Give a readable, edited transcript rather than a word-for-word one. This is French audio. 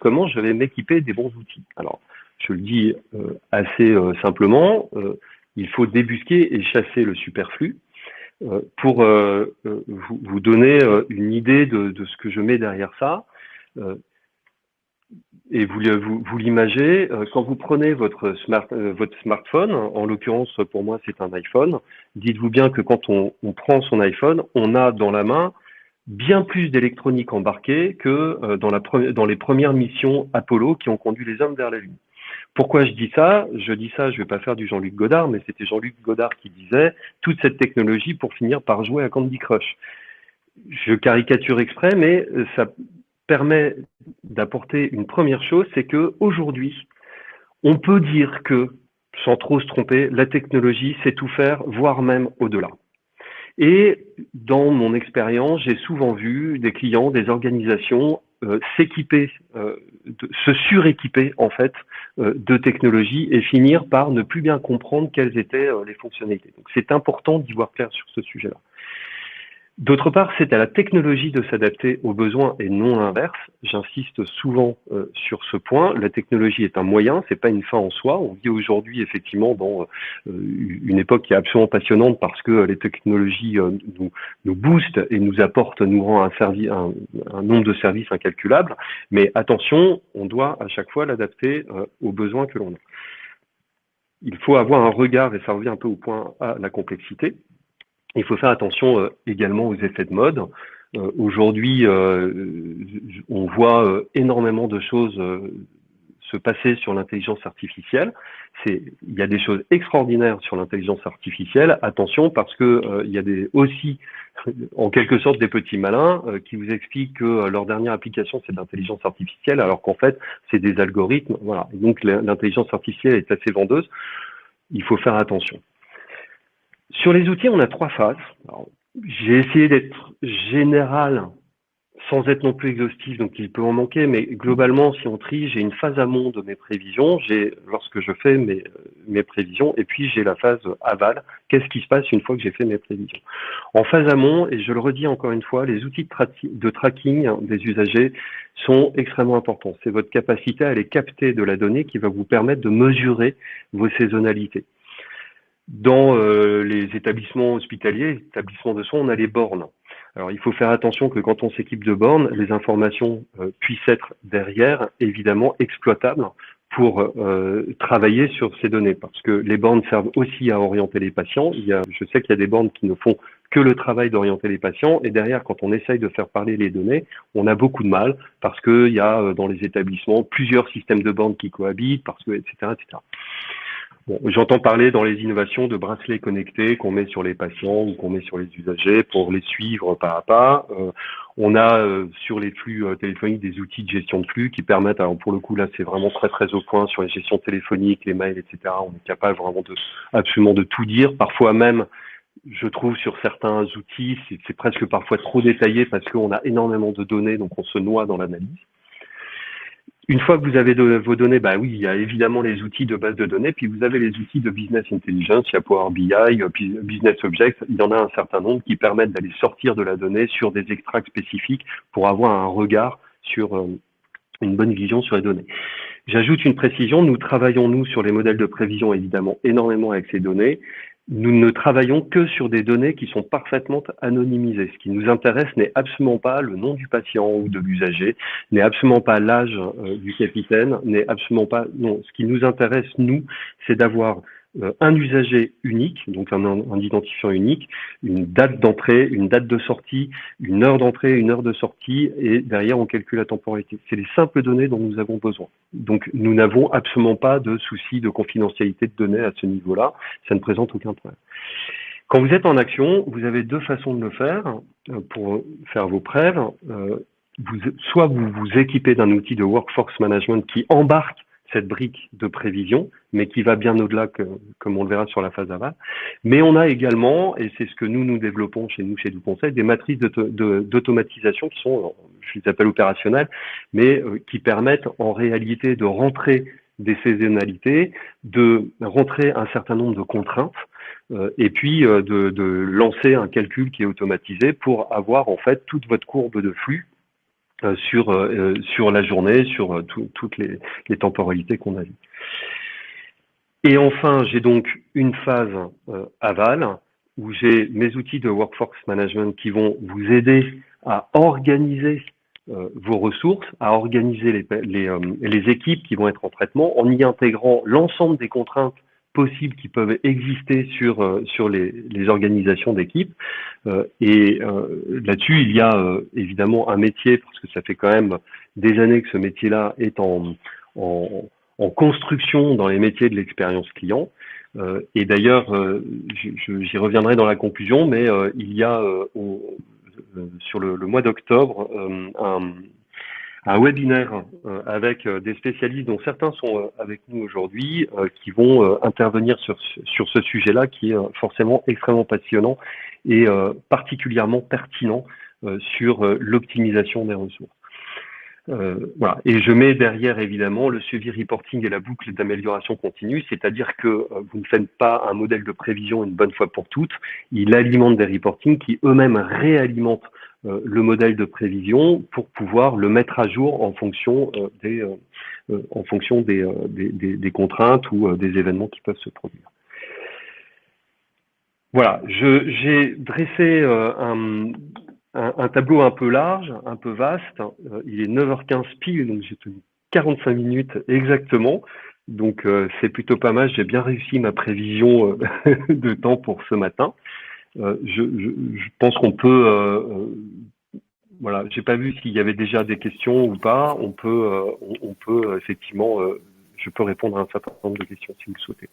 comment je vais m'équiper des bons outils. Alors, je le dis assez simplement, il faut débusquer et chasser le superflu pour vous donner une idée de ce que je mets derrière ça. Et vous l'imagez, quand vous prenez votre smartphone, en l'occurrence pour moi c'est un iPhone, dites-vous bien que quand on prend son iPhone, on a dans la main bien plus d'électronique embarquée que dans les premières missions Apollo qui ont conduit les hommes vers la Lune. Pourquoi je dis ça? Je dis ça, je vais pas faire du Jean-Luc Godard, mais c'était Jean-Luc Godard qui disait toute cette technologie pour finir par jouer à Candy Crush. Je caricature exprès, mais ça permet d'apporter une première chose, c'est que aujourd'hui, on peut dire que, sans trop se tromper, la technologie sait tout faire, voire même au-delà. Et dans mon expérience, j'ai souvent vu des clients, des organisations s'équiper, se suréquiper en fait de technologies et finir par ne plus bien comprendre quelles étaient les fonctionnalités. Donc c'est important d'y voir clair sur ce sujet-là. D'autre part, c'est à la technologie de s'adapter aux besoins et non l'inverse. J'insiste souvent sur ce point. La technologie est un moyen, c'est pas une fin en soi. On vit aujourd'hui effectivement dans une époque qui est absolument passionnante parce que les technologies nous boostent et nous apportent, nous rend un nombre de services incalculable. Mais attention, on doit à chaque fois l'adapter aux besoins que l'on a. Il faut avoir un regard, et ça revient un peu au point à la complexité. Il faut faire attention également aux effets de mode. Aujourd'hui, on voit énormément de choses se passer sur l'intelligence artificielle. Il y a des choses extraordinaires sur l'intelligence artificielle. Attention, parce que il y a aussi, en quelque sorte, des petits malins qui vous expliquent que leur dernière application, c'est l'intelligence artificielle, alors qu'en fait, c'est des algorithmes. Voilà. Et donc, l'intelligence artificielle est assez vendeuse. Il faut faire attention. Sur les outils, on a 3 phases. J'ai essayé d'être général sans être non plus exhaustif, donc il peut en manquer, mais globalement, si on trie, j'ai une phase amont de mes prévisions, lorsque je fais mes prévisions, et puis j'ai la phase aval, qu'est-ce qui se passe une fois que j'ai fait mes prévisions. En phase amont, et je le redis encore une fois, les outils de tracking des usagers sont extrêmement importants. C'est votre capacité à aller capter de la donnée qui va vous permettre de mesurer vos saisonnalités. Dans les établissements hospitaliers, les établissements de soins, on a les bornes. Alors, il faut faire attention que quand on s'équipe de bornes, les informations puissent être derrière, évidemment, exploitables pour travailler sur ces données. Parce que les bornes servent aussi à orienter les patients. Je sais qu'il y a des bornes qui ne font que le travail d'orienter les patients. Et derrière, quand on essaye de faire parler les données, on a beaucoup de mal parce qu'il y a dans les établissements plusieurs systèmes de bornes qui cohabitent, etc., etc. Bon, j'entends parler dans les innovations de bracelets connectés qu'on met sur les patients ou qu'on met sur les usagers pour les suivre pas à pas. On a sur les flux téléphoniques des outils de gestion de flux qui permettent, alors pour le coup là c'est vraiment très très au point sur les gestions téléphoniques, les mails, etc. On est capable vraiment absolument de tout dire. Parfois même, je trouve sur certains outils, c'est presque parfois trop détaillé parce qu'on a énormément de données, donc on se noie dans l'analyse. Une fois que vous avez vos données, bah oui, il y a évidemment les outils de base de données, puis vous avez les outils de business intelligence, il y a Power BI, Business Objects, il y en a un certain nombre qui permettent d'aller sortir de la donnée sur des extracts spécifiques pour avoir un regard sur une bonne vision sur les données. J'ajoute une précision, nous travaillons, nous, sur les modèles de prévision, évidemment, énormément avec ces données. Nous ne travaillons que sur des données qui sont parfaitement anonymisées. Ce qui nous intéresse n'est absolument pas le nom du patient ou de l'usager, n'est absolument pas l'âge du capitaine, n'est absolument pas... Non, ce qui nous intéresse, nous, c'est d'avoir un usager unique, donc un identifiant unique, une date d'entrée, une date de sortie, une heure d'entrée, une heure de sortie, et derrière on calcule la temporalité. C'est les simples données dont nous avons besoin. Donc nous n'avons absolument pas de souci de confidentialité de données à ce niveau-là, ça ne présente aucun problème. Quand vous êtes en action, vous avez 2 façons de le faire pour faire vos prêves. Soit vous vous équipez d'un outil de workforce management qui embarque cette brique de prévision, mais qui va bien au-delà, comme on le verra sur la phase aval. Mais on a également, et c'est ce que nous développons chez nous, chez DoConseil, des matrices d'automatisation qui sont, je les appelle opérationnelles, mais qui permettent en réalité de rentrer des saisonnalités, de rentrer un certain nombre de contraintes, et puis de lancer un calcul qui est automatisé pour avoir en fait toute votre courbe de flux sur la journée, sur toutes les temporalités qu'on a vues. Et enfin, j'ai donc une phase aval où j'ai mes outils de workforce management qui vont vous aider à organiser vos ressources, à organiser les équipes qui vont être en traitement en y intégrant l'ensemble des contraintes possibles qui peuvent exister sur les organisations d'équipes. Et là-dessus, il y a évidemment un métier, parce que ça fait quand même des années que ce métier-là est en construction dans les métiers de l'expérience client. Et d'ailleurs, j'y reviendrai dans la conclusion, mais il y a sur le mois d'octobre un webinaire avec des spécialistes dont certains sont avec nous aujourd'hui, qui vont intervenir sur ce sujet-là, qui est forcément extrêmement passionnant et particulièrement pertinent sur l'optimisation des ressources. Voilà. Et je mets derrière évidemment le suivi reporting et la boucle d'amélioration continue, c'est-à-dire que vous ne faites pas un modèle de prévision une bonne fois pour toutes, il alimente des reportings qui eux-mêmes réalimentent le modèle de prévision pour pouvoir le mettre à jour en fonction des contraintes ou des événements qui peuvent se produire. Voilà, j'ai dressé un tableau un peu large, un peu vaste. Il est 9h15 pile, donc j'ai tenu 45 minutes exactement. Donc c'est plutôt pas mal, j'ai bien réussi ma prévision de temps pour ce matin. Je pense qu'on peut... voilà, j'ai pas vu s'il y avait déjà des questions ou pas. On peut effectivement... je peux répondre à un certain nombre de questions si vous le souhaitez.